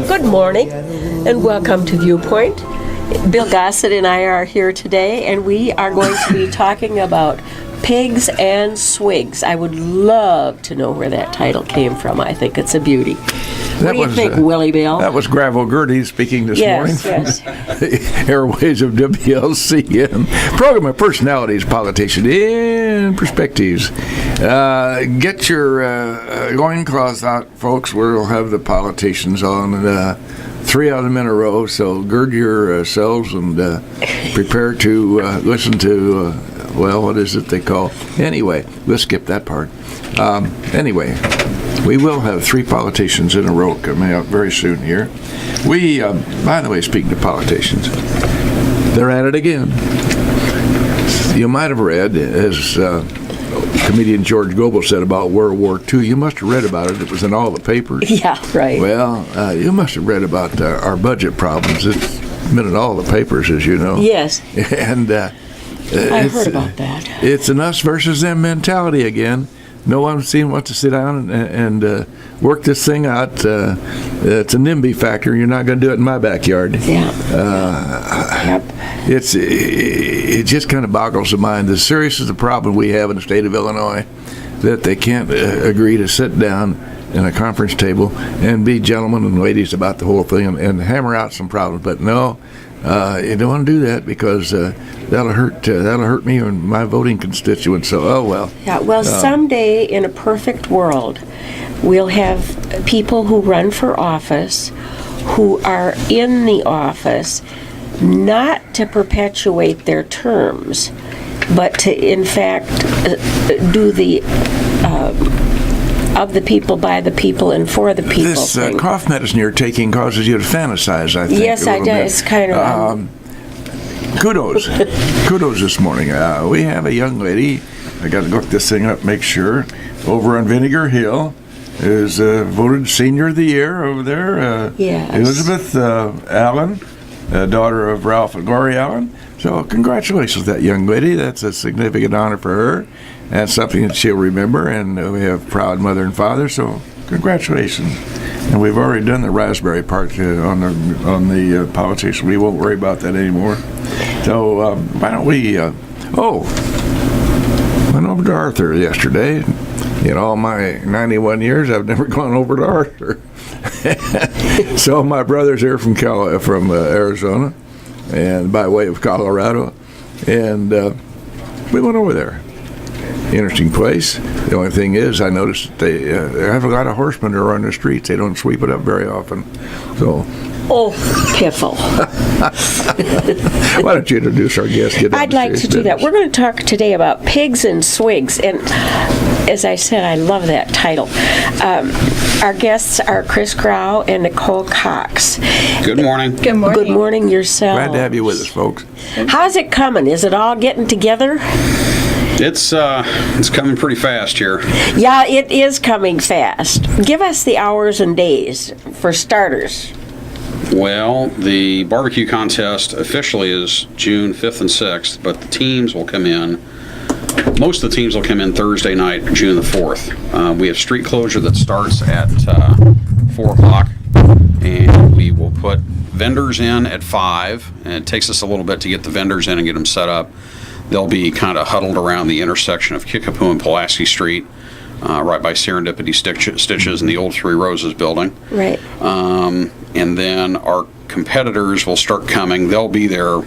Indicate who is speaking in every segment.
Speaker 1: Good morning, and welcome to Viewpoint. Bill Gossett and I are here today, and we are going to be talking about pigs and swigs. I would love to know where that title came from. I think it's a beauty. What do you think, Willie Bill?
Speaker 2: That was Graue speaking this morning from the airways of WLCN. Program of personalities, politicians, and perspectives. Get your loincloths out, folks. We'll have the politicians on 3 of them in a row, so gird yourselves and prepare to listen to, what is it they call? Anyway, let's skip that part. Anyway, we will have 3 politicians in a row coming up very soon here. We, by the way, speaking of politicians, they're at it again. You might have read, as comedian George Goble said about World War II, you must have read about it. It was in all the papers.
Speaker 1: Yeah, right.
Speaker 2: Well, you must have read about our budget problems. It's been in all the papers, as you know.
Speaker 1: Yes.
Speaker 2: And
Speaker 1: I heard about that.
Speaker 2: It's an us versus them mentality again. No one wants to sit down and work this thing out. It's a NIMBY factor. You're not going to do it in my backyard.
Speaker 1: Yeah. Yep.
Speaker 2: It just kind of boggles the mind. As serious as the problem we have in the state of Illinois, that they can't agree to sit down in a conference table and be gentlemen and ladies about the whole thing and hammer out some problems. But no, you don't want to do that because that'll hurt me and my voting constituents. So, oh well.
Speaker 1: Yeah. Well, someday in a perfect world, we'll have people who run for office, who are in the office, not to perpetuate their terms, but to, in fact, do the of the people, by the people, and for the people.
Speaker 2: This cough medicine you're taking causes you to fantasize, I think.
Speaker 1: Yes, I do. It's kind of...
Speaker 2: Kudos this morning. We have a young lady, I got to look this thing up, make sure, over on Vinegar Hill, is voted Senior of the Year over there.
Speaker 1: Yes.
Speaker 2: Elizabeth Allen, daughter of Ralph and Gloria Allen. So congratulations to that young lady. That's a significant honor for her. That's something that she'll remember, and we have proud mother and father, so congratulations. And we've already done the raspberry part on the politics. We won't worry about that anymore. So why don't we... went over to Arthur yesterday. In all my 91 years, I've never gone over to Arthur. So my brother's here from Arizona, and by way of Colorado, and we went over there. Interesting place. The only thing is, I noticed that they have a lot of horsemen that are on the streets. They don't sweep it up very often. So.
Speaker 1: Oh, piffle.
Speaker 2: Why don't you introduce our guest?
Speaker 1: I'd like to do that. We're going to talk today about pigs and swigs. And as I said, I love that title. Our guests are Chris Graue and Nicole Cox.
Speaker 3: Good morning.
Speaker 1: Good morning. Good morning yourself.
Speaker 2: Glad to have you with us, folks.
Speaker 1: How's it coming? Is it all getting together?
Speaker 3: It's coming pretty fast here.
Speaker 1: Yeah, it is coming fast. Give us the hours and days, for starters.
Speaker 3: Well, the barbecue contest officially is June 5th and 6th, but the teams will come in. Most of the teams will come in Thursday night, June the 4th. We have street closure that starts at 4 o'clock, and we will put vendors in at 5, and it takes us a little bit to get the vendors in and get them set up. They'll be kind of huddled around the intersection of Kickapoo and Pulaski Street, right by Serendipity Stitches and the old Three Roses building.
Speaker 1: Right.
Speaker 3: And then our competitors will start coming. They'll be there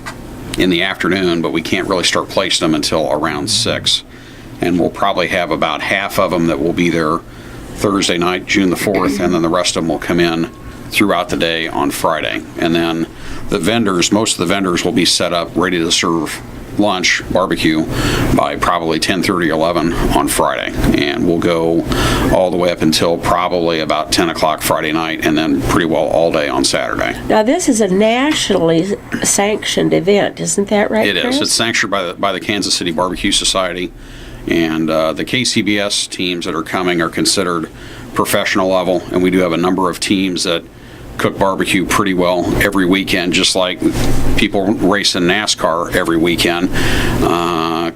Speaker 3: in the afternoon, but we can't really start placing them until around 6. And we'll probably have about half of them that will be there Thursday night, June the 4th, and then the rest of them will come in throughout the day on Friday. And then most of the vendors will be set up, ready to serve lunch, barbecue, by probably 10:30 or 11 on Friday. And we'll go all the way up until probably about 10 o'clock Friday night, and then pretty well all day on Saturday.
Speaker 1: Now, this is a nationally sanctioned event, isn't that right,
Speaker 3: It
Speaker 1: Chris?
Speaker 3: is. It's sanctioned by the Kansas City Barbecue Society, and the KCBS teams that are coming are considered professional level, and we do have a number of teams that cook barbecue pretty well every weekend, just like people race in NASCAR every weekend,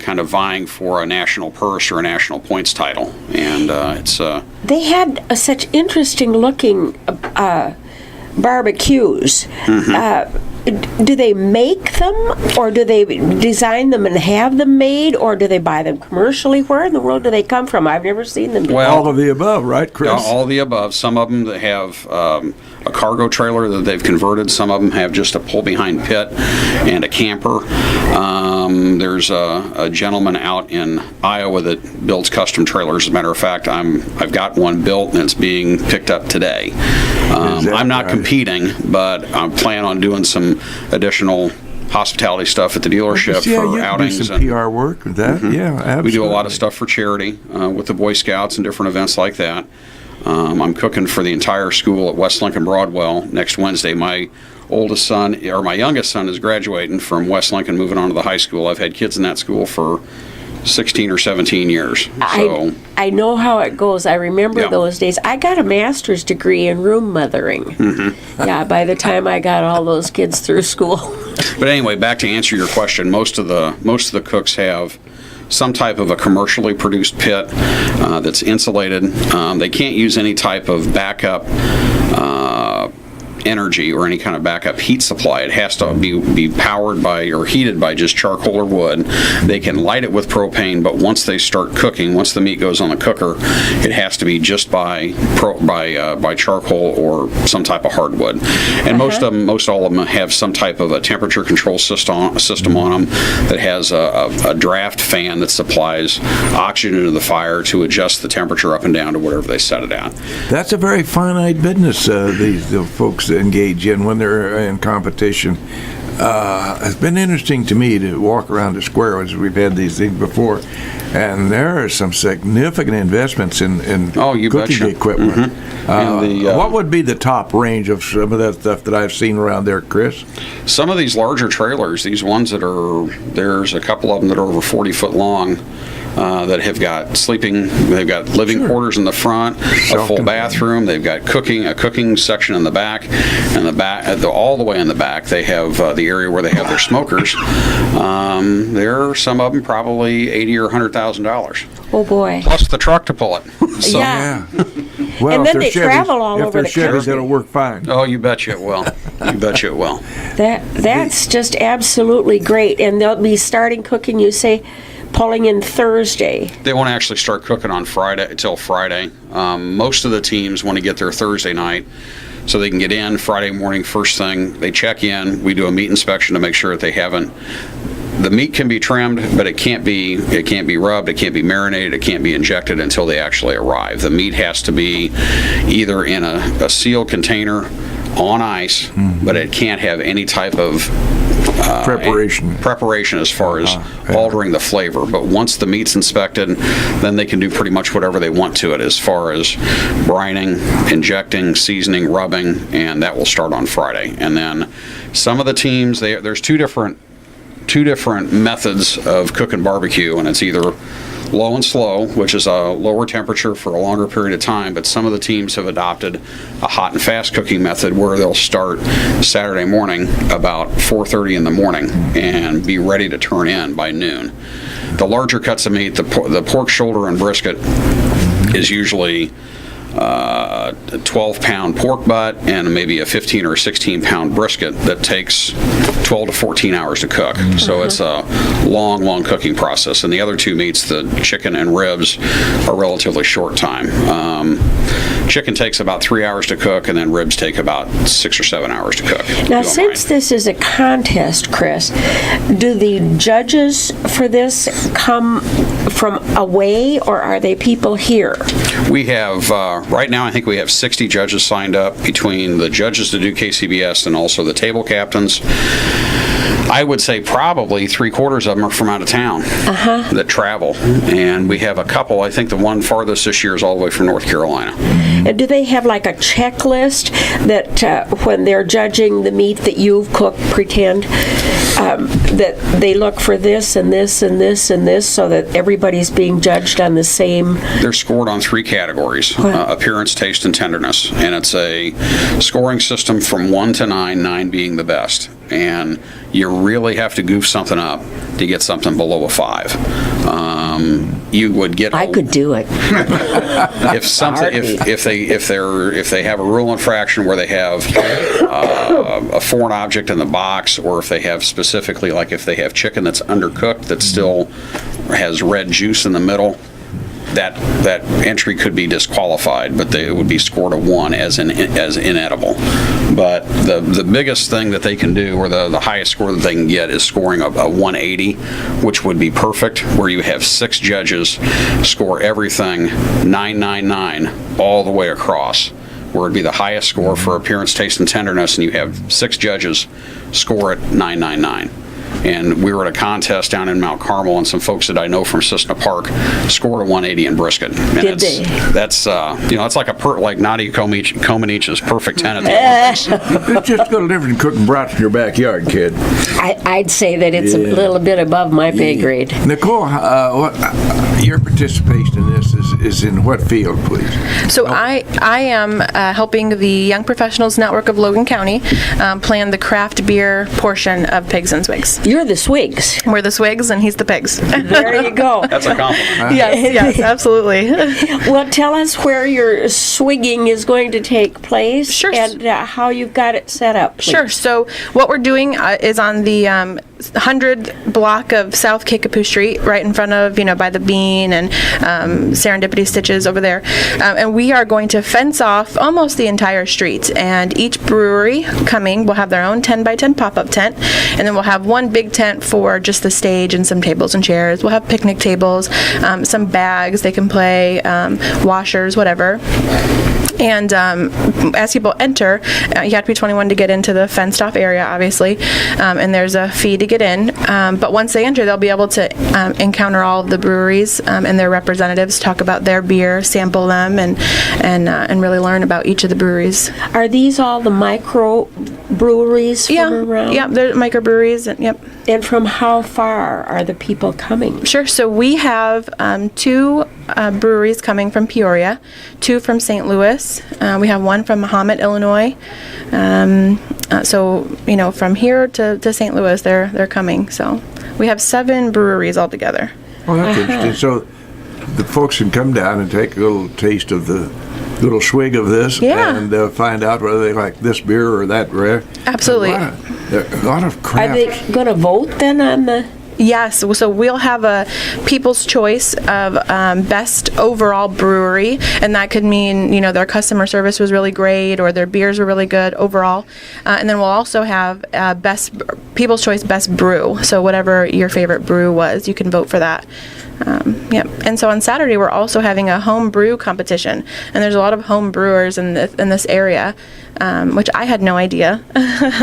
Speaker 3: kind of vying for a national purse or a national points title. And it's
Speaker 1: they had such interesting looking barbecues. Do they make them, or do they design them and have them made, or do they buy them commercially? Where in the world do they come from? I've never seen them.
Speaker 3: Well,
Speaker 2: all of the above, right, Chris?
Speaker 3: All of the above. Some of them that have a cargo trailer that they've converted. Some of them have just a pull-behind pit and a camper. There's a gentleman out in Iowa that builds custom trailers. As a matter of fact, I've got one built and it's being picked up today. I'm not competing, but I plan on doing some additional hospitality stuff at the dealership for outings.
Speaker 2: Do some PR work with that. Yeah, absolutely.
Speaker 3: We do a lot of stuff for charity with the Boy Scouts and different events like that. I'm cooking for the entire school at West Lincoln Broadwell next Wednesday. My youngest son is graduating from West Lincoln, moving on to the high school. I've had kids in that school for 16 or 17 years. So
Speaker 1: I know how it goes. I remember those days. I got a master's degree in room mothering. Yeah, by the time I got all those kids through school.
Speaker 3: But anyway, back to answer your question, most of the cooks have some type of a commercially produced pit that's insulated. They can't use any type of backup energy or any kind of backup heat supply. It has to be powered by or heated by just charcoal or wood. They can light it with propane, but once they start cooking, once the meat goes on the cooker, it has to be just by charcoal or some type of hardwood. And most all of them have some type of a temperature control system on them that has a draft fan that supplies oxygen into the fire to adjust the temperature up and down to whatever they set it at.
Speaker 2: That's a very finite business the folks engage in when they're in competition. It's been interesting to me to walk around the square as we've had these things before, and there are some significant investments in cooking equipment. What would be the top range of some of that stuff that I've seen around there, Chris?
Speaker 3: Some of these larger trailers, these ones there's a couple of them that are over 40 foot long, that have got they've got living quarters in the front, a full bathroom, they've got a cooking section in the back, and all the way in the back they have the area where they have their smokers. There are some of them probably $80,000 or $100,000.
Speaker 1: Oh boy!
Speaker 3: Plus the truck to pull it. So,
Speaker 1: yeah.
Speaker 2: Well,
Speaker 1: and then they travel all over the country.
Speaker 2: If they're Chevys, it'll work fine.
Speaker 3: Oh, you betcha it will. You betcha it will.
Speaker 1: That's just absolutely great. And they'll be starting cooking, you say, pulling in Thursday.
Speaker 3: They won't actually start cooking on Friday until Friday. Most of the teams want to get there Thursday night so they can get in Friday morning first thing. They check in. We do a meat inspection to make sure that they haven't. The meat can be trimmed, but it can't be rubbed, it can't be marinated, it can't be injected until they actually arrive. The meat has to be either in a sealed container on ice, but it can't have any type of preparation as far as altering the flavor. But once the meat's inspected, then they can do pretty much whatever they want to it as far as brining, injecting, seasoning, rubbing, and that will start on Friday. And then some of the teams, there's two different methods of cooking barbecue, and it's either low and slow, which is a lower temperature for a longer period of time, but some of the teams have adopted a hot and fast cooking method where they'll start Saturday morning about 4:30 in the morning and be ready to turn in by noon. The larger cuts of meat, the pork shoulder and brisket is usually a 12-pound pork butt and maybe a 15 or 16-pound brisket that takes 12 to 14 hours to cook. So it's a long cooking process. And the other two meats, the chicken and ribs, are relatively short time. Chicken takes about 3 hours to cook, and then ribs take about 6 or 7 hours to cook.
Speaker 1: Now, since this is a contest, Chris, do the judges for this come from away, or are they people here?
Speaker 3: We have, right now, I think we have 60 judges signed up between the judges that do KCBS and also the table captains. I would say probably 3/4 of them are from out of town that travel. And we have a couple, I think the one farthest this year is all the way from North Carolina.
Speaker 1: And do they have like a checklist that when they're judging the meat that you've cooked, that they look for this and this and this and this so that everybody's being judged on the same?
Speaker 3: They're scored on 3 categories, appearance, taste, and tenderness. And it's a scoring system from 1 to 9, 9 being the best. and you really have to goof something up to get something below a 5. You would get.
Speaker 1: I could do it.
Speaker 3: If something, if they have a rule infraction where they have a foreign object in the box, or if they have specifically, like if they have chicken that's undercooked that still has red juice in the middle, that entry could be disqualified, but it would be scored a 1 as inedible. But the biggest thing that they can do, or the highest score that they can get, is scoring a 180, which would be perfect, where you have 6 judges score everything 999 all the way across, where it'd be the highest score for appearance, taste, and tenderness, and you have 6 judges score it 999. And we were at a contest down in Mount Carmel, and some folks that I know from Cessna Park scored a 180 in brisket. And
Speaker 1: Did they?
Speaker 3: That's it's like like Nadia Comanich's perfect 10 at the end.
Speaker 2: It's just a little different than cooking brats in your backyard, kid.
Speaker 1: I'd say that it's a little bit above my pay grade.
Speaker 2: Nicole, your participation in this is in what field, please?
Speaker 4: So I am helping the Young Professionals Network of Logan County plan the craft beer portion of Pigs and Swigs.
Speaker 1: You're the Swigs.
Speaker 4: We're the Swigs and he's the Pigs.
Speaker 1: There you go.
Speaker 3: That's a compliment.
Speaker 4: Yes, absolutely.
Speaker 1: Well, tell us where your swigging is going to take place.
Speaker 4: Sure.
Speaker 1: And how you've got it set up, please.
Speaker 4: Sure. So what we're doing is on the 100 block of South Kickapoo Street, right in front of, by the Bean and Serendipity Stitches over there. And we are going to fence off almost the entire street. And each brewery coming will have their own 10 by 10 pop-up tent. And then we'll have one big tent for just the stage and some tables and chairs. We'll have picnic tables, some bags they can play, washers, whatever. And as people enter, you have to be 21 to get into the fenced-off area, obviously, and there's a fee to get in. But once they enter, they'll be able to encounter all of the breweries and their representatives, talk about their beer, sample them, and really learn about each of the breweries.
Speaker 1: Are these all the micro breweries from around?
Speaker 4: Yeah, they're microbreweries, and yep.
Speaker 1: And from how far are the people coming?
Speaker 4: Sure. So we have 2 breweries coming from Peoria, 2 from St. Louis. We have one from Mahomet, Illinois. So from here to St. Louis, they're coming. So we have 7 breweries altogether.
Speaker 2: Oh, that's interesting. So the folks can come down and take a little taste of the little swig of this and find out whether they like this beer or that beer.
Speaker 4: Absolutely.
Speaker 2: A lot of craft.
Speaker 1: Are they going to vote then on the...
Speaker 4: Yes, so we'll have a People's Choice of best overall brewery, and that could mean, their customer service was really great or their beers were really good overall. And then we'll also have People's Choice best brew, so whatever your favorite brew was, you can vote for that. Yep. And so on Saturday, we're also having a home brew competition, and there's a lot of home brewers in this area, which I had no idea,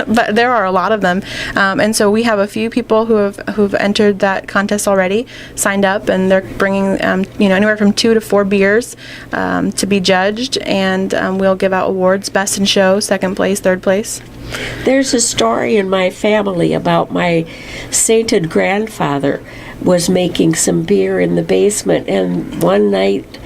Speaker 4: but there are a lot of them. And so we have a few people who've entered that contest already, signed up, and they're bringing anywhere from 2 to 4 beers to be judged, and we'll give out awards: best in show, second place, third place.
Speaker 1: There's a story in my family about my sainted grandfather was making some beer in the basement, and one night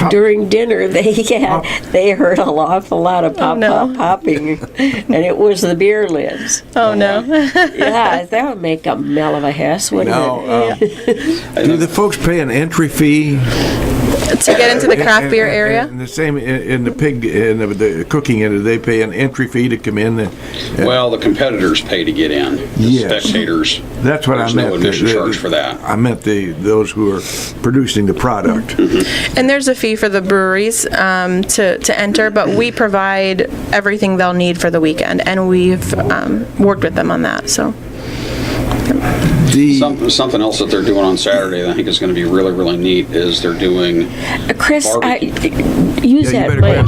Speaker 1: during dinner they heard an awful lot of popping, and it was the beer lids.
Speaker 4: Oh no.
Speaker 1: Yeah, that would make a mell of a hess, wouldn't it?
Speaker 2: Do the folks pay an entry fee
Speaker 4: to get into the craft beer area?
Speaker 2: And the same in the pig, in the cooking end, they pay an entry fee to come in?
Speaker 3: Well, the competitors pay to get in. The spectators.
Speaker 2: That's what
Speaker 3: there's
Speaker 2: I meant.
Speaker 3: No admission charge for that.
Speaker 2: I meant those who are producing the product.
Speaker 4: And there's a fee for the breweries to enter, but we provide everything they'll need for the weekend, and we've worked with them on that. So.
Speaker 3: Something else that they're doing on Saturday that I think is going to be really, really neat is they're doing
Speaker 1: Chris, use that mic.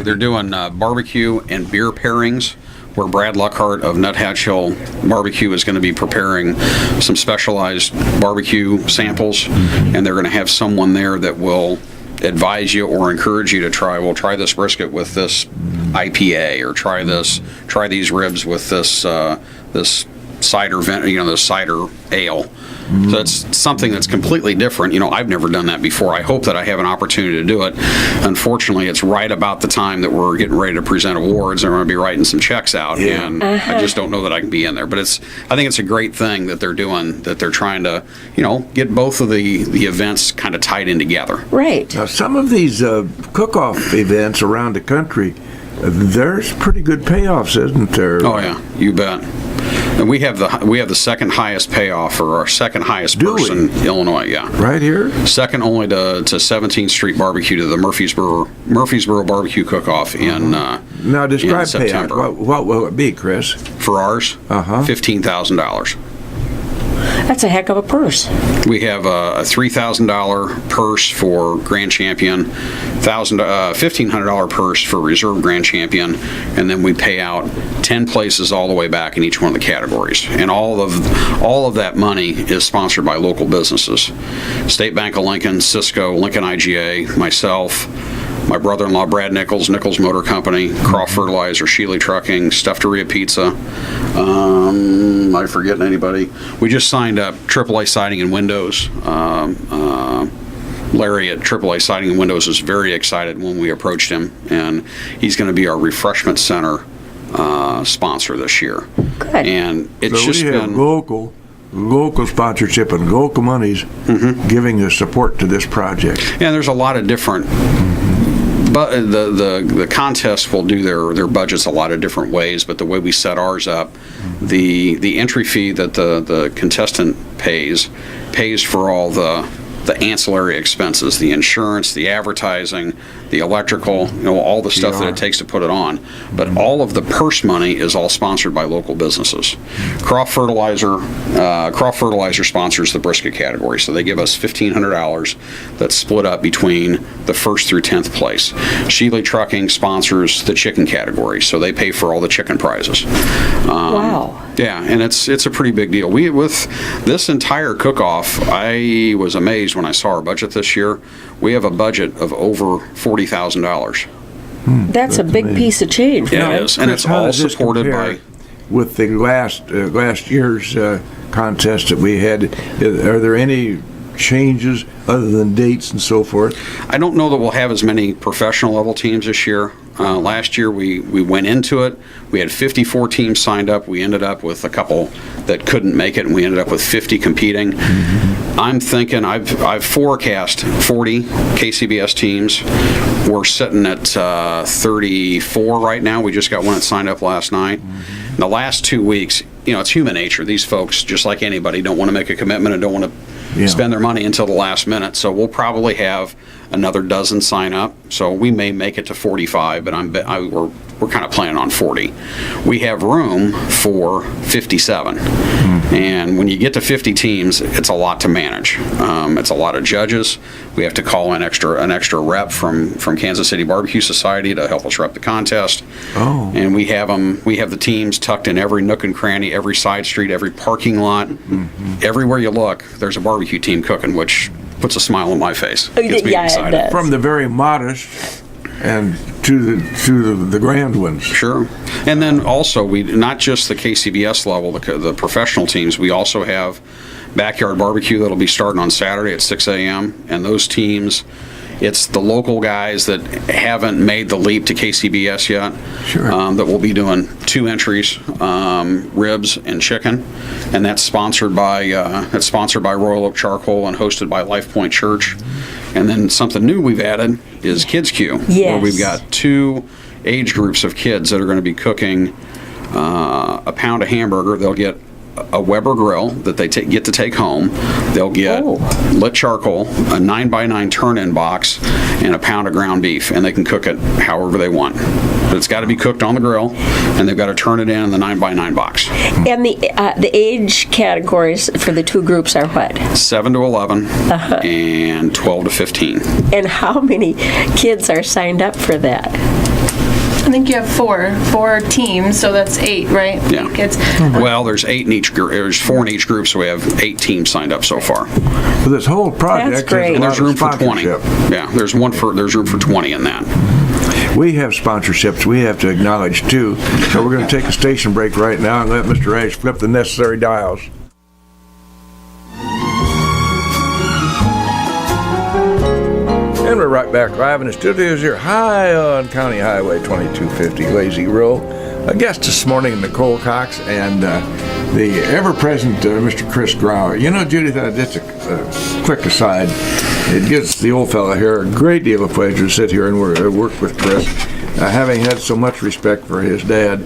Speaker 3: They're doing barbecue and beer pairings, where Brad Luckhart of Nuthatch Hill Barbecue is going to be preparing some specialized barbecue samples, and they're going to have someone there that will advise you or encourage you to try this brisket with this IPA, or try these ribs with this cider, the cider ale. So it's something that's completely different. I've never done that before. I hope that I have an opportunity to do it. Unfortunately, it's right about the time that we're getting ready to present awards, and we're going to be writing some checks out, and I just don't know that I can be in there. But I think it's a great thing that they're doing, that they're trying to, get both of the events kind of tied in together.
Speaker 1: Right.
Speaker 2: Now, some of these cook-off events around the country, there's pretty good payoffs, isn't there?
Speaker 3: Oh yeah, you bet. And we have the second highest payoff, or our second highest purse in Illinois. Yeah,
Speaker 2: right here.
Speaker 3: Second only to 17th Street Barbecue, to the Murfreesboro Barbecue Cook-Off in
Speaker 2: now describe
Speaker 3: September.
Speaker 2: Payoff. What will it be, Chris?
Speaker 3: For ours, $15,000.
Speaker 1: That's a heck of a purse.
Speaker 3: We have a $3,000 purse for Grand Champion, $1,500 purse for Reserve Grand Champion, and then we pay out 10 places all the way back in each one of the categories. And all of that money is sponsored by local businesses: State Bank of Lincoln, Cisco, Lincoln IGA, myself, my brother-in-law Brad Nichols, Nichols Motor Company, Croft Fertilizer, Shealy Trucking, Stufferia Pizza. Am I forgetting anybody? We just signed up AAA Siding and Windows. Larry at AAA Siding and Windows is very excited when we approached him, and he's going to be our refreshment center sponsor this year.
Speaker 1: Good.
Speaker 3: And it's
Speaker 2: So
Speaker 3: just
Speaker 2: we have
Speaker 3: been
Speaker 2: local sponsorship and local monies giving the support to this project.
Speaker 3: Yeah, there's a lot of different. But the contest will do their budgets a lot of different ways. But the way we set ours up, the entry fee that the contestant pays for all the ancillary expenses, the insurance, the advertising, the electrical, all the stuff that it takes to put it on. But all of the purse money is all sponsored by local businesses. Croft Fertilizer sponsors the brisket category, so they give us $1,500 that's split up between the 1st through 10th place. Shealy Trucking sponsors the chicken category, so they pay for all the chicken prizes.
Speaker 1: Wow.
Speaker 3: Yeah, and it's a pretty big deal. With this entire cook-off, I was amazed when I saw our budget this year. We have a budget of over $40,000.
Speaker 1: That's a big piece of change.
Speaker 3: Yeah,
Speaker 1: right?
Speaker 3: it is, and it's
Speaker 2: How
Speaker 3: all
Speaker 2: does this
Speaker 3: supported
Speaker 2: compare
Speaker 3: by.
Speaker 2: with the last year's contest that we had. Are there any changes other than dates and so forth?
Speaker 3: I don't know that we'll have as many professional level teams this year. Last year we went into it, we had 54 teams signed up. We ended up with a couple that couldn't make it, and we ended up with 50 competing. I'm thinking I've forecast 40 KCBS teams. We're sitting at 34 right now. We just got one that signed up last night. In the last 2 weeks, it's human nature. These folks, just like anybody, don't want to make a commitment and don't want to spend their money until the last minute. So we'll probably have another dozen sign up. So we may make it to 45, but we're kind of planning on 40. We have room for 57. And when you get to 50 teams, it's a lot to manage. It's a lot of judges. We have to call in an extra rep from Kansas City Barbecue Society to help us rep the contest.
Speaker 2: Oh.
Speaker 3: And we have the teams tucked in every nook and cranny, every side street, every parking lot. Everywhere you look, there's a barbecue team cooking, which puts a smile on my face. Gets me excited.
Speaker 1: It does.
Speaker 2: From the very modest and to the grand ones.
Speaker 3: Sure. And then also, we not just the KCBS level, the professional teams, we also have backyard barbecue that'll be starting on Saturday at 6 a.m. And those teams, it's the local guys that haven't made the leap to KCBS yet.
Speaker 2: Sure.
Speaker 3: That will be doing 2 entries, ribs and chicken, and that's sponsored by Royal Oak Charcoal and hosted by Life Point Church. And then something new we've added is Kids Q, where we've got 2 age groups of kids that are going to be cooking a pound of hamburger. They'll get a Weber grill that they get to take home. They'll get lit charcoal, a 9x9 turn-in box, and a pound of ground beef, and they can cook it however they want. But it's got to be cooked on the grill, and they've got to turn it in the 9x9 box.
Speaker 1: And the age categories for the 2 groups are what?
Speaker 3: 7 to 11 and 12 to 15.
Speaker 1: And how many kids are signed up for that?
Speaker 4: I think you have four teams, so that's 8, right?
Speaker 3: Yeah.
Speaker 4: 8 kids.
Speaker 3: Well, there's 8 in each group. There's 4 in each group, so we have 8 teams signed up so far.
Speaker 2: Well, this whole project
Speaker 1: That's great.
Speaker 2: has a
Speaker 3: And
Speaker 2: lot
Speaker 3: there's room
Speaker 2: of
Speaker 3: for 20.
Speaker 2: sponsorship.
Speaker 3: Yeah, there's room for 20 in that.
Speaker 2: we have sponsorships we have to acknowledge too. So we're going to take a station break right now and let Mr. Ash flip the necessary dials. And we're right back live in the studios here high on County Highway 2250 Lazy Row. A guest this morning, Nicole Cox, and the ever-present Mr. Chris Graue. You know, Judy, just a quick aside, it gives the old fella here a great deal of pleasure to sit here and work with Chris, having had so much respect for his dad,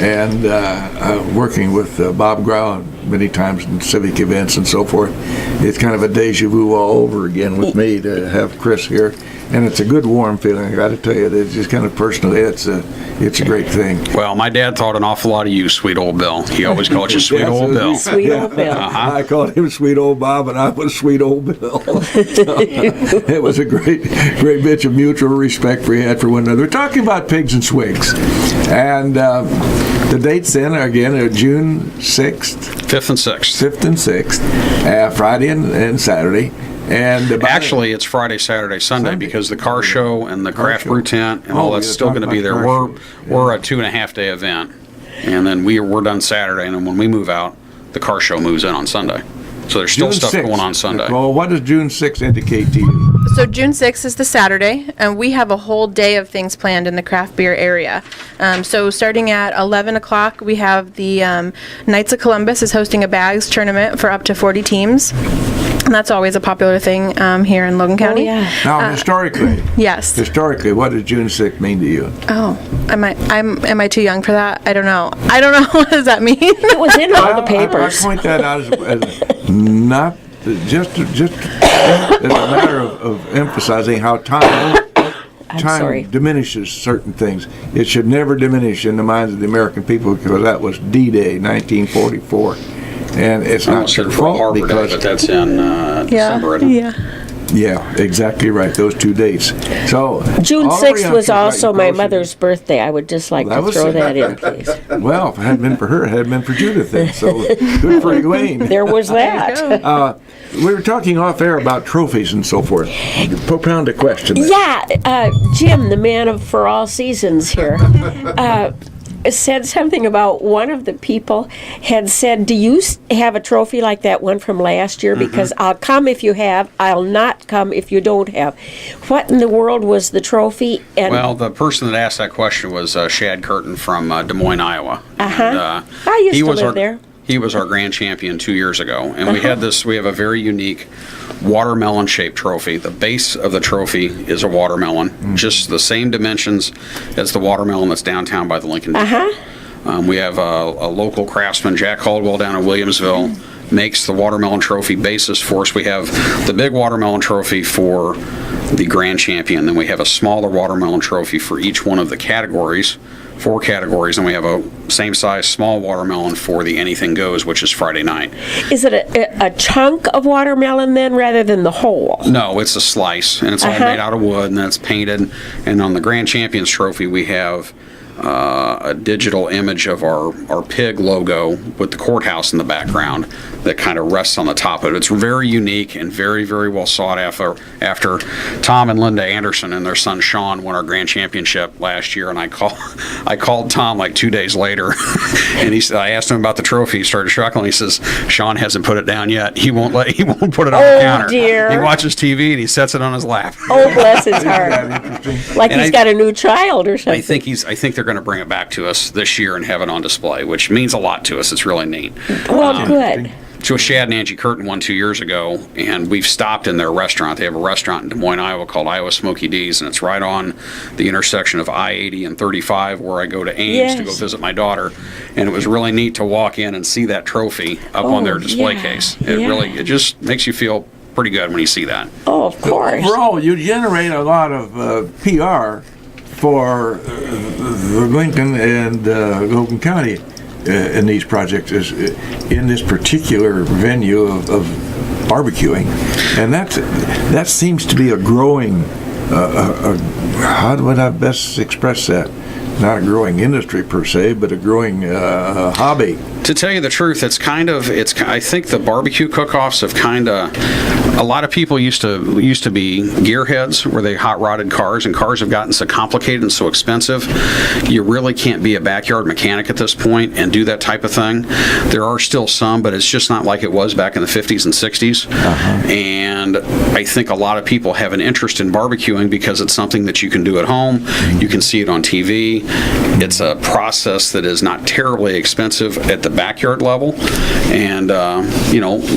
Speaker 2: and working with Bob Graue many times in civic events and so forth. It's kind of a deja vu all over again with me to have Chris here, and it's a good warm feeling. I got to tell you, it's just kind of personally, it's a great thing.
Speaker 3: Well, my dad thought an awful lot of you, sweet old Bill. He always called you sweet old Bill.
Speaker 1: Sweet old Bill.
Speaker 2: I called him sweet old Bob, and I was sweet old Bill. It was a great bitch of mutual respect we had for one another. We're talking about pigs and swigs, and the dates then again are June 6th.
Speaker 3: 5th and 6th.
Speaker 2: 5th and 6th, Friday and Saturday. And
Speaker 3: actually, it's Friday, Saturday, Sunday, because the car show and the craft brew tent and all that's still going to be there. We're a 2.5-day event, and then we're done Saturday, and then when we move out, the car show moves in on Sunday. So there's still stuff going on Sunday.
Speaker 2: Well, what does June 6th indicate to you?
Speaker 4: So June 6th is the Saturday, and we have a whole day of things planned in the craft beer area. So starting at 11 o'clock, we have the Knights of Columbus is hosting a bags tournament for up to 40 teams. And that's always a popular thing here in Logan County.
Speaker 1: Oh, yeah.
Speaker 2: Now, historically, what does June 6th mean to you?
Speaker 4: Oh, am I too young for that? I don't know. What does that mean?
Speaker 1: It was in all the papers.
Speaker 2: I point that out as not just as a matter of emphasizing how time diminishes certain things. It should never diminish in the minds of the American people, because that was D-Day, 1944. And it's not your fault because
Speaker 3: but that's in December.
Speaker 2: Yeah, exactly right. Those two dates. So
Speaker 1: June 6th was also my mother's birthday. I would just like to throw that in, please.
Speaker 2: Well, if it hadn't been for her, it had been for Judith then. So good for Elaine.
Speaker 1: There was that.
Speaker 2: We were talking off air about trophies and so forth. Propound a question.
Speaker 1: Yeah, Jim, the man for all seasons here. Said something about one of the people had said, do you have a trophy like that one from last year? Because I'll come if you have, I'll not come if you don't have. What in the world was the trophy? And
Speaker 3: well, the person that asked that question was Shad Curtin from Des Moines, Iowa.
Speaker 1: I used to live there.
Speaker 3: He was our grand champion 2 years ago, and we have a very unique watermelon-shaped trophy. The base of the trophy is a watermelon, just the same dimensions as the watermelon that's downtown by the Lincoln. We have a local craftsman, Jack Caldwell, down in Williamsville, makes the watermelon trophy basis for us. We have the big watermelon trophy for the grand champion, then we have a smaller watermelon trophy for each one of the categories. 4 categories, and we have a same size small watermelon for the Anything Goes, which is Friday night.
Speaker 1: Is it a chunk of watermelon then, rather than the whole?
Speaker 3: No, it's a slice, and it's all made out of wood, and then it's painted. And on the Grand Champions Trophy, we have a digital image of our pig logo with the courthouse in the background that kind of rests on the top of it. It's very unique and very, very well sought after Tom and Linda Anderson and their son Sean won our grand championship last year, and I called Tom like 2 days later and he said, I asked him about the trophy. He started chuckling. He says, Sean hasn't put it down yet. He won't put it on the counter.
Speaker 1: Dear.
Speaker 3: He watches TV and he sets it on his lap.
Speaker 1: Oh, bless his heart. Like he's got a new child or something.
Speaker 3: I think they're going to bring it back to us this year and have it on display, which means a lot to us. It's really neat.
Speaker 1: Well, good.
Speaker 3: So Shad and Angie Curtin won 2 years ago, and we've stopped in their restaurant. They have a restaurant in Des Moines, Iowa called Iowa Smoky D's, and it's right on the intersection of I-80 and 35 where I go to Ames to go visit my daughter. And it was really neat to walk in and see that trophy up on their display case. It just makes you feel pretty good when you see that.
Speaker 1: Oh, of course.
Speaker 2: Overall, you generate a lot of PR for Lincoln and Logan County in these projects, in this particular venue of barbecuing, and that seems to be a growing. How would I best express that? Not a growing industry per se, but a growing hobby.
Speaker 3: To tell you the truth, I think the barbecue cook-offs have a lot of people used to be gearheads where they hot rodded cars, and cars have gotten so complicated and so expensive. You really can't be a backyard mechanic at this point and do that type of thing. There are still some, but it's just not like it was back in the 50s and 60s. And I think a lot of people have an interest in barbecuing because it's something that you can do at home. You can see it on TV. It's a process that is not terribly expensive at the backyard level. And,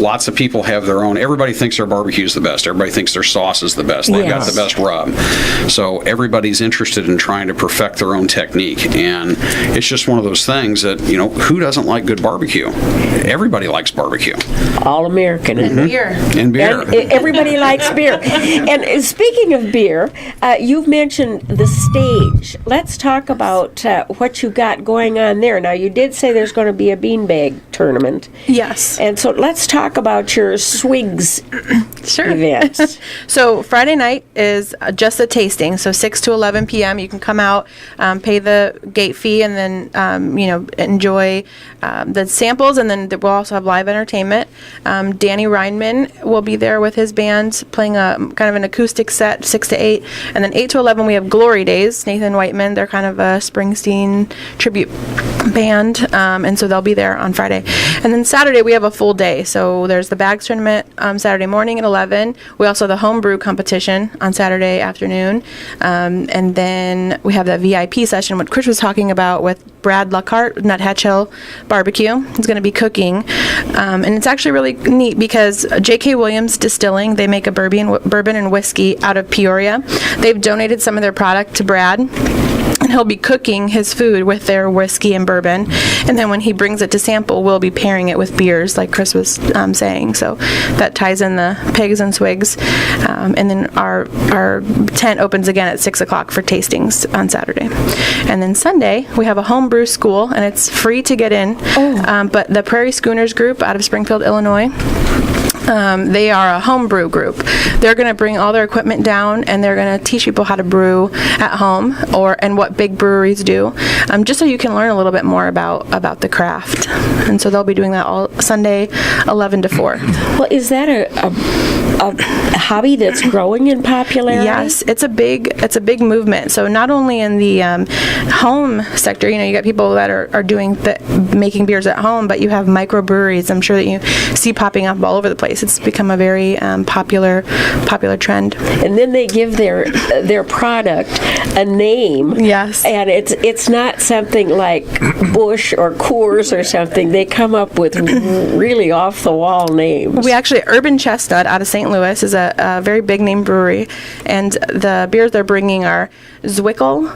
Speaker 3: lots of people have their own. Everybody thinks their barbecue is the best. Everybody thinks their sauce is the best. They've got the best rub. So everybody's interested in trying to perfect their own technique. And it's just one of those things that, who doesn't like good barbecue? Everybody likes barbecue.
Speaker 1: All American.
Speaker 4: And beer.
Speaker 3: And beer.
Speaker 1: And everybody likes beer. And speaking of beer, you've mentioned the stage. Let's talk about what you got going on there. Now, you did say there's going to be a beanbag tournament.
Speaker 4: Yes.
Speaker 1: And so let's talk about your Swigs events.
Speaker 4: So Friday night is just a tasting, so 6 to 11 p.m. You can come out, pay the gate fee, and then enjoy the samples, and then we'll also have live entertainment. Danny Reinman will be there with his band playing a kind of an acoustic set, 6 to 8, and then 8 to 11 we have Glory Days. Nathan Whiteman, they're kind of a Springsteen tribute band, and so they'll be there on Friday. And then Saturday we have a full day, so there's the bags tournament Saturday morning at 11. We also have the homebrew competition on Saturday afternoon, and then we have that VIP session, what Chris was talking about with Brad Luckhart, Nuthatch Hill Barbecue. He's going to be cooking, and it's actually really neat because J.K. Williams Distilling, they make a bourbon and whiskey out of Peoria. They've donated some of their product to Brad, and he'll be cooking his food with their whiskey and bourbon, and then when he brings it to sample, we'll be pairing it with beers like Chris was saying. So that ties in the pigs and swigs, and then our tent opens again at 6 o'clock for tastings on Saturday. And then Sunday we have a homebrew school, and it's free to get in, but the Prairie Schooners group out of Springfield, Illinois, they are a homebrew group. They're going to bring all their equipment down, and they're going to teach people how to brew at home and what big breweries do, just so you can learn a little bit more about the craft. And so they'll be doing that all Sunday, 11 to 4.
Speaker 1: Well, is that a hobby that's growing in popularity?
Speaker 4: Yes, it's a big movement. So not only in the home sector, you got people that are doing making beers at home, but you have microbreweries. I'm sure that you see popping up all over the place. It's become a very popular trend.
Speaker 1: And then they give their product a name.
Speaker 4: Yes.
Speaker 1: And it's not something like Bush or Coors or something. They come up with really off-the-wall names.
Speaker 4: We actually, Urban Chestnut out of St. Louis is a very big name brewery, and the beers they're bringing are Zwickel,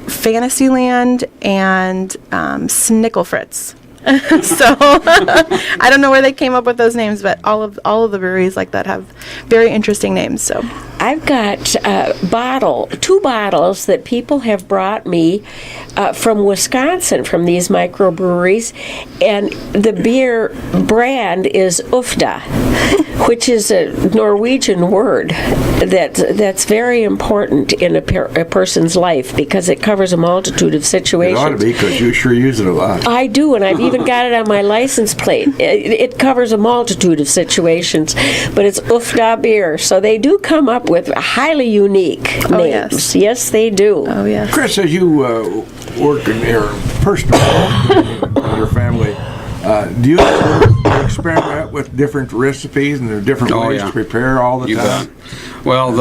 Speaker 4: Fantasyland, and Snickle Fritz. So I don't know where they came up with those names, but all of the breweries like that have very interesting names. So
Speaker 1: I've got 2 bottles that people have brought me from Wisconsin, from these microbreweries, and the beer brand is Ufda, which is a Norwegian word that's very important in a person's life because it covers a multitude of situations.
Speaker 2: It ought to be, because you sure use it a lot.
Speaker 1: I do, and I've even got it on my license plate. It covers a multitude of situations, but it's Ufda beer, so they do come up with highly unique names. Yes, they do.
Speaker 4: Oh, yes.
Speaker 2: Chris, as you work in your personal with your family, do you experiment with different recipes and there are different ways to prepare all the time?
Speaker 3: Bet. Well,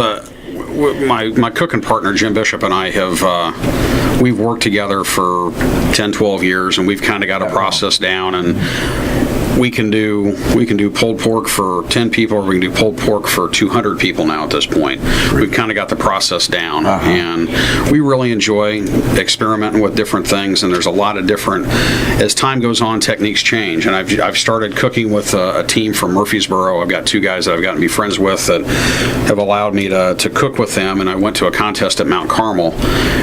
Speaker 3: my cooking partner Jim Bishop and I have we've worked together for 10, 12 years, and we've kind of got a process down, and we can do pulled pork for 10 people, or we can do pulled pork for 200 people now at this point. We've kind of got the process down, and we really enjoy experimenting with different things, and there's a lot of different, as time goes on, techniques change, and I've started cooking with a team from Murfreesboro. I've got 2 guys that I've gotten to be friends with that have allowed me to cook with them, and I went to a contest at Mount Carmel,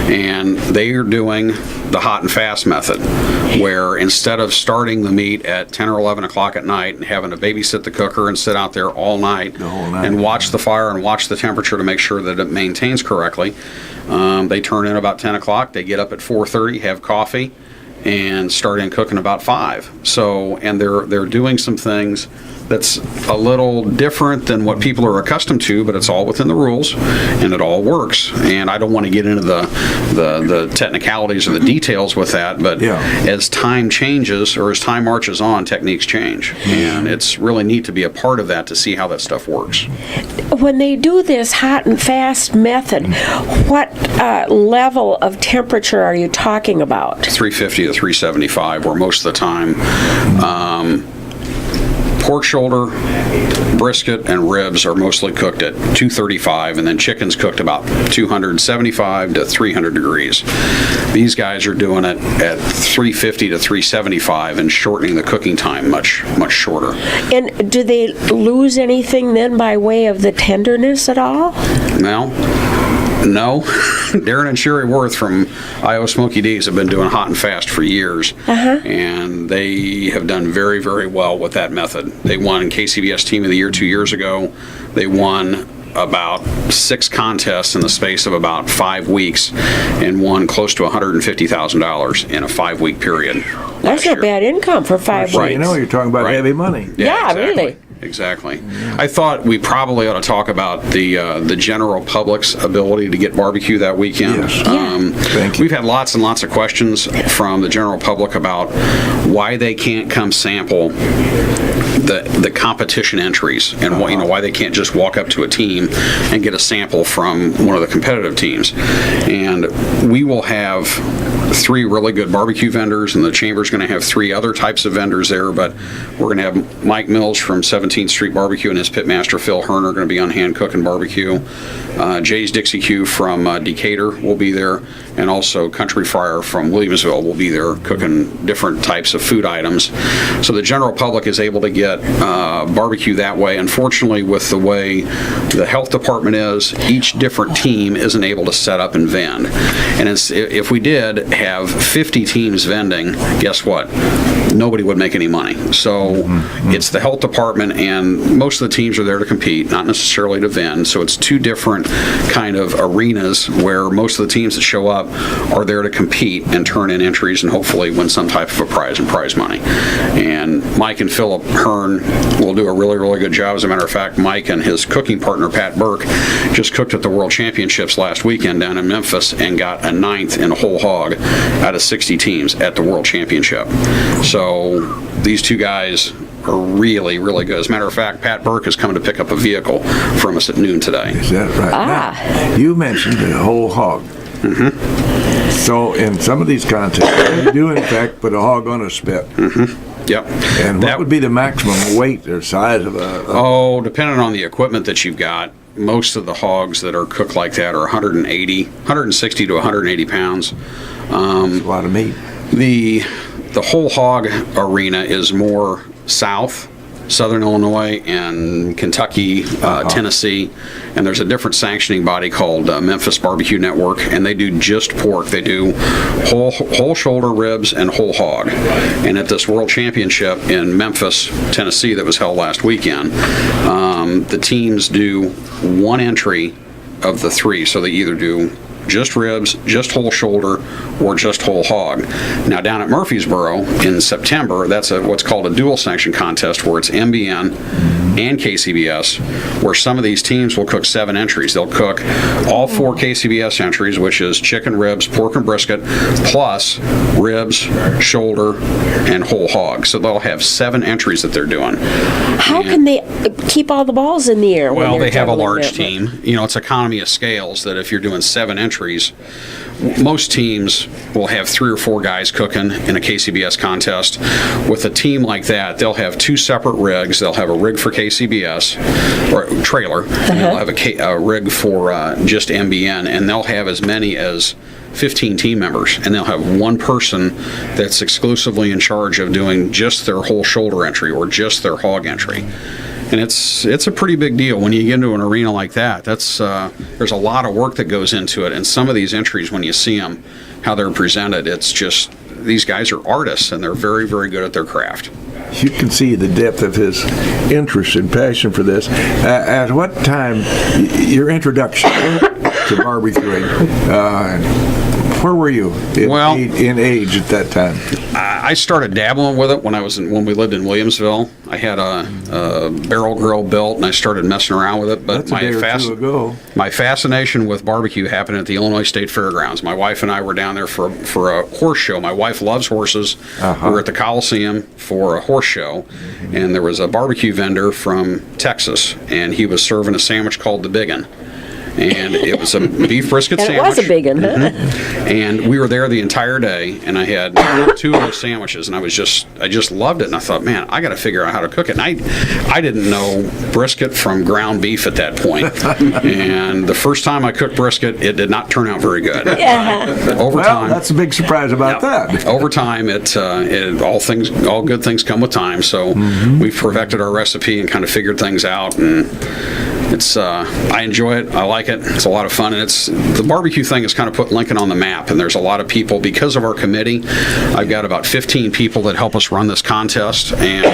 Speaker 3: and they are doing the hot and fast method, where instead of starting the meat at 10 or 11 o'clock at night and having to babysit the cooker and sit out there all night and watch the fire and watch the temperature to make sure that it maintains correctly, they turn in about 10 o'clock, they get up at 4:30, have coffee, and start in cooking about 5. So, and they're doing some things that's a little different than what people are accustomed to, but it's all within the rules, and it all works. And I don't want to get into the technicalities or the details with that, but as time changes or as time marches on, techniques change. And it's really neat to be a part of that, to see how that stuff works.
Speaker 1: When they do this hot and fast method, what level of temperature are you talking about?
Speaker 3: 350 to 375, where most of the time, pork shoulder, brisket, and ribs are mostly cooked at 235, and then chicken's cooked about 275 to 300 degrees. These guys are doing it at 350 to 375 and shortening the cooking time much shorter.
Speaker 1: And do they lose anything then by way of the tenderness at all?
Speaker 3: Well, no. Darren and Sherry Worth from Iowa Smoky D's have been doing hot and fast for years, and they have done very, very well with that method. They won KCBS Team of the Year 2 years ago. They won about 6 contests in the space of about 5 weeks and won close to $150,000 in a 5-week period.
Speaker 1: That's not bad income for 5 weeks.
Speaker 2: You know, you're talking about heavy money.
Speaker 1: Yeah,
Speaker 3: exactly.
Speaker 1: really.
Speaker 3: Exactly. I thought we probably ought to talk about the general public's ability to get barbecue that weekend.
Speaker 2: Yes. Thank you.
Speaker 3: We've had lots and lots of questions from the general public about why they can't come sample the competition entries, and why they can't just walk up to a team and get a sample from one of the competitive teams. And we will have 3 really good barbecue vendors, and the chamber's going to have 3 other types of vendors there, but we're going to have Mike Mills from 17th Street Barbecue and his pitmaster Phil Hearn are going to be on hand cooking barbecue. Jay's Dixie Q from Decatur will be there, and also Country Fryer from Williamsville will be there cooking different types of food items. So the general public is able to get barbecue that way. Unfortunately, with the way the health department is, each different team isn't able to set up and vend. And if we did have 50 teams vending, guess what? Nobody would make any money. So it's the health department, and most of the teams are there to compete, not necessarily to vend. So it's 2 different kind of arenas where most of the teams that show up are there to compete and turn in entries and hopefully win some type of a prize and prize money. And Mike and Philip Hearn will do a really, really good job. As a matter of fact, Mike and his cooking partner, Pat Burke, just cooked at the World Championships last weekend down in Memphis and got a 9th in a whole hog out of 60 teams at the World Championship. So these 2 guys are really, really good. As a matter of fact, Pat Burke is coming to pick up a vehicle from us at noon today.
Speaker 2: Is that right? Now, you mentioned the whole hog. So in some of these contests, you do in fact put a hog on a spit.
Speaker 3: Yep.
Speaker 2: And what would be the maximum weight or size of a...
Speaker 3: depending on the equipment that you've got, most of the hogs that are cooked like that are 160 to 180 pounds.
Speaker 2: That's a lot of meat.
Speaker 3: The whole hog arena is more southern Illinois and Kentucky, Tennessee, and there's a different sanctioning body called Memphis Barbecue Network, and they do just pork. They do whole shoulder, ribs, and whole hog. And at this World Championship in Memphis, Tennessee, that was held last weekend, the teams do 1 entry of the 3, so they either do just ribs, just whole shoulder, or just whole hog. Now down at Murfreesboro in September, that's what's called a dual sanction contest, where it's MBN and KCBS, where some of these teams will cook 7 entries. They'll cook all 4 KCBS entries, which is chicken, ribs, pork, and brisket, plus ribs, shoulder, and whole hog. So they'll have 7 entries that they're doing.
Speaker 1: How can they keep all the balls in the air?
Speaker 3: Well, they have a large team. It's economy of scales, that if you're doing 7 entries, most teams will have 3 or 4 guys cooking in a KCBS contest. With a team like that, they'll have 2 separate rigs. They'll have a rig for KCBS, or trailer, and they'll have a rig for just MBN, and they'll have as many as 15 team members, and they'll have 1 person that's exclusively in charge of doing just their whole shoulder entry or just their hog entry. And it's a pretty big deal when you get into an arena like that. There's a lot of work that goes into it, and some of these entries, when you see them, how they're presented, it's just, these guys are artists, and they're very, very good at their craft.
Speaker 2: You can see the depth of his interest and passion for this. At what time, your introduction to barbecuing, Where were you
Speaker 3: Well-
Speaker 2: in age at that time?
Speaker 3: I started dabbling with it when we lived in Williamsville. I had a barrel grill built, and I started messing around with it. But
Speaker 2: That's a day or two ago.
Speaker 3: my fascination with barbecue happened at the Illinois State Fairgrounds. My wife and I were down there for a horse show. My wife loves horses. We were at the Coliseum for a horse show, and there was a barbecue vendor from Texas, and he was serving a sandwich called the Biggin. And it was a beef brisket
Speaker 1: And
Speaker 3: sandwich.
Speaker 1: it was a big one, huh?
Speaker 3: And we were there the entire day, and I had 2 of those sandwiches, and I just loved it. And I thought, man, I got to figure out how to cook it. And I didn't know brisket from ground beef at that point. And the first time I cooked brisket, it did not turn out very good. Over
Speaker 2: Well,
Speaker 3: time,
Speaker 2: that's a big surprise about that.
Speaker 3: over time, all good things come with time. So we've perfected our recipe and kind of figured things out, and it's I enjoy it. I like it. It's a lot of fun, and the barbecue thing has kind of put Lincoln on the map. And there's a lot of people because of our committee. I've got about 15 people that help us run this contest, and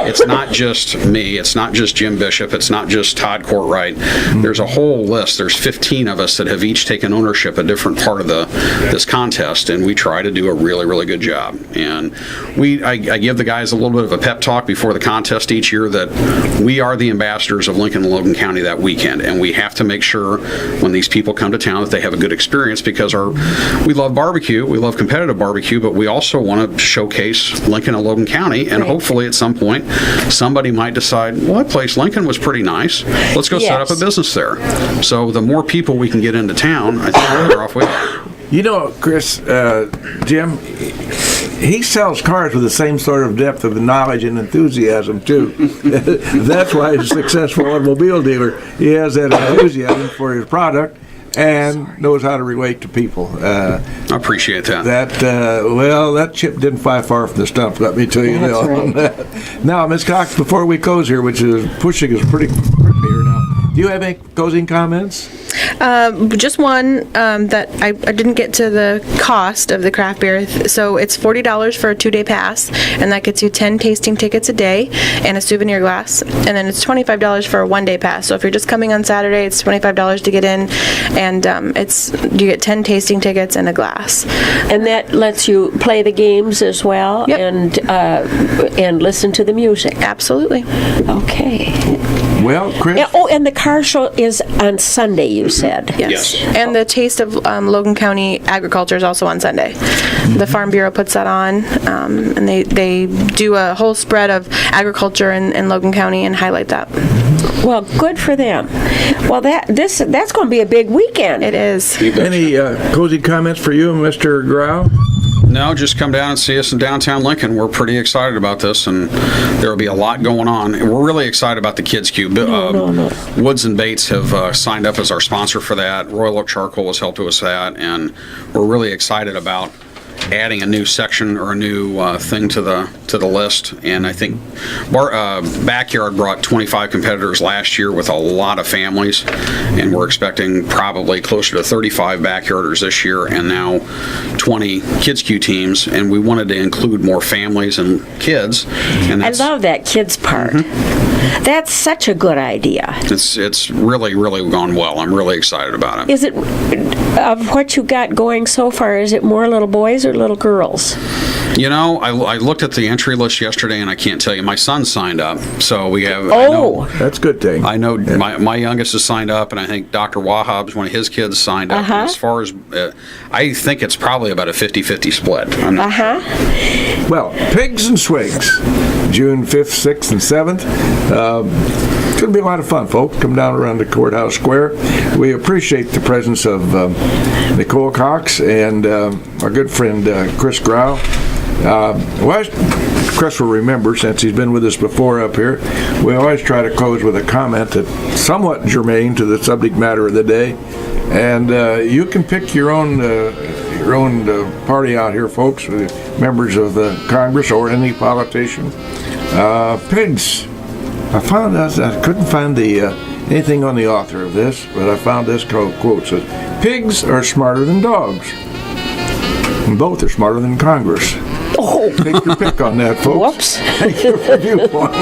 Speaker 3: it's not just me. It's not just Jim Bishop. It's not just Todd Courtwright. There's a whole list. There's 15 of us that have each taken ownership a different part of this contest, and we try to do a really, really good job. And I give the guys a little bit of a pep talk before the contest each year that we are the ambassadors of Lincoln and Logan County that weekend, and we have to make sure when these people come to town that they have a good experience, because we love barbecue, we love competitive barbecue, but we also want to showcase Lincoln and Logan County, and hopefully at some point somebody might decide, well, that place Lincoln was pretty nice, let's go set up a business there. So the more people we can get into town, I think we're better off with it.
Speaker 2: You know, Chris, Jim, he sells cars with the same sort of depth of knowledge and enthusiasm, too. That's why he's a successful automobile dealer. He has that enthusiasm for his product and knows how to relate to people.
Speaker 3: I appreciate that.
Speaker 2: That chip didn't fly far from the stump, let me tell you. Now, Ms. Cox, before we close here, which is pushing us pretty quickly here now, do you have any closing comments?
Speaker 4: Just one that I didn't get to the cost of the craft beer. So it's $40 for a 2-day pass, and that gets you 10 tasting tickets a day and a souvenir glass. And then it's $25 for a 1-day pass. So if you're just coming on Saturday, it's $25 to get in, and you get 10 tasting tickets and a glass.
Speaker 1: And that lets you play the games as well.
Speaker 4: Yep.
Speaker 1: And listen to the music.
Speaker 4: Absolutely.
Speaker 1: Okay.
Speaker 2: Well, Chris?
Speaker 1: Yeah, and the car show is on Sunday, you said.
Speaker 4: Yes. And the Taste of Logan County Agriculture is also on Sunday. The Farm Bureau puts that on, and they do a whole spread of agriculture in Logan County and highlight that.
Speaker 1: Well, good for them. Well, that's going to be a big weekend.
Speaker 4: It is.
Speaker 2: Any closing comments for you, Mr. Graue?
Speaker 3: No, just come down and see us in downtown Lincoln. We're pretty excited about this, and there will be a lot going on. And we're really excited about the Kids Cube. Woods and Baits have signed up as our sponsor for that. Royal Oak Charcoal has helped us with that, and we're really excited about adding a new section or a new thing to the list. And I think Backyard brought 25 competitors last year with a lot of families, and we're expecting probably closer to 35 backyarders this year, and now 20 Kids Q teams, and we wanted to include more families and kids. And
Speaker 1: I love that kids part. That's such a good idea.
Speaker 3: It's really, really gone well. I'm really excited about it.
Speaker 1: Is it, of what you got going so far, is it more little boys or little girls?
Speaker 3: You know, I looked at the entry list yesterday, and I can't tell you. My son signed up, so we have.
Speaker 2: That's a good thing.
Speaker 3: I know my youngest has signed up, and I think Dr. Wahab's one of his kids signed up. And as far as, I think it's probably about a 50-50 split. I'm not sure.
Speaker 2: Well, Pigs and Swigs, June 5th, 6th, and 7th. It's going to be a lot of fun, folks. Come down around the courthouse square. We appreciate the presence of Nicole Cox and our good friend Chris Graue. Chris will remember, since he's been with us before up here, we always try to close with a comment that's somewhat germane to the subject matter of the day. And you can pick your own party out here, folks, members of the Congress or any politician. Pigs. I couldn't find anything on the author of this, but I found this quote. Says, "Pigs are smarter than dogs, and both are smarter than Congress." Take your pick on that, folks.
Speaker 1: Whoops.
Speaker 2: Thank you for Viewpoint.